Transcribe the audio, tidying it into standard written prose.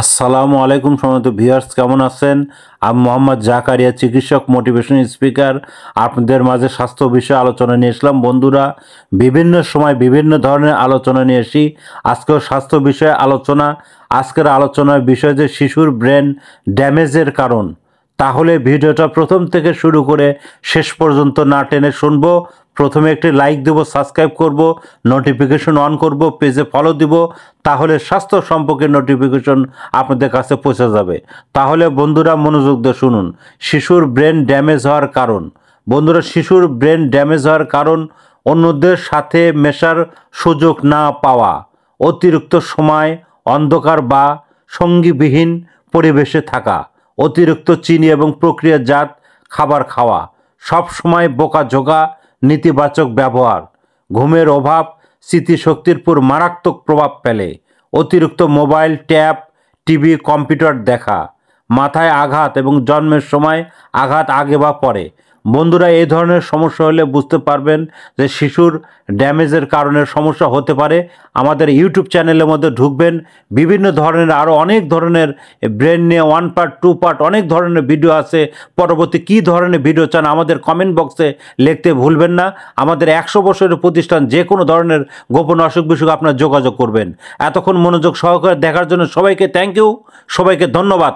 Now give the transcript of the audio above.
আসসালামু আলাইকুম সম্মানিত ভিউয়ার্স, কেমন আছেন? আমি মোহাম্মদ জাকারিয়া, চিকিৎসক, মোটিভেশন স্পিকার। আপনাদের মাঝে স্বাস্থ্য বিষয়ে আলোচনা নিয়ে এসলাম। বন্ধুরা, বিভিন্ন সময় বিভিন্ন ধরনের আলোচনা নিয়ে আসি। আজকেও স্বাস্থ্য বিষয়ে আলোচনা। আজকের আলোচনার বিষয় যে শিশুর ব্রেন ড্যামেজের কারণ। তাহলে ভিডিওটা প্রথম থেকে শুরু করে শেষ পর্যন্ত না টেনে শুনবো। প্রথমে একটি লাইক দেব, সাবস্ক্রাইব করব, নোটিফিকেশন অন করব, পেজে ফলো দিব। তাহলে স্বাস্থ্য সম্পর্কে নোটিফিকেশন আপনাদের কাছে পৌঁছে যাবে। তাহলে বন্ধুরা মনোযোগ দিয়ে শুনুন। শিশুর ব্রেন ড্যামেজ হওয়ার কারণ। বন্ধুরা, শিশুর ব্রেন ড্যামেজ হওয়ার কারণ অন্যদের সাথে মেশার সুযোগ না পাওয়া, অতিরিক্ত সময় অন্ধকার বা সঙ্গীবিহীন পরিবেশে থাকা, অতিরিক্ত চিনি এবং প্রক্রিয়াজাত খাবার খাওয়া, সব সময় বোকাঝোকা নেতিবাচক ব্যবহার, ঘুমের অভাব স্মৃতিশক্তির উপর মারাত্মক প্রভাব ফেলে, অতিরিক্ত মোবাইল, ট্যাব, টিভি, কম্পিউটার দেখা, মাথায় আঘাত এবং জন্মের সময় আঘাত আগে বা পরে। বন্ধুরা, এই ধরনের সমস্যা হলে বুঝতে পারবেন যে শিশুর ড্যামেজের কারণে সমস্যা হতে পারে। আমাদের ইউটিউব চ্যানেলের মধ্যে ঢুকবেন, বিভিন্ন ধরনের আরও অনেক ধরনের ব্রেন নিয়ে 1 পার্ট 2 পার্ট অনেক ধরনের ভিডিও আছে। পরবর্তী কী ধরনের ভিডিও চান আমাদের কমেন্ট বক্সে লিখতে ভুলবেন না। আমাদের 100 বছরের প্রতিষ্ঠান, যে কোনো ধরনের গোপন অসুখ বিসুখ আপনারা যোগাযোগ করবেন। এতক্ষণ মনোযোগ সহকারে দেখার জন্য সবাইকে থ্যাংক ইউ, সবাইকে ধন্যবাদ।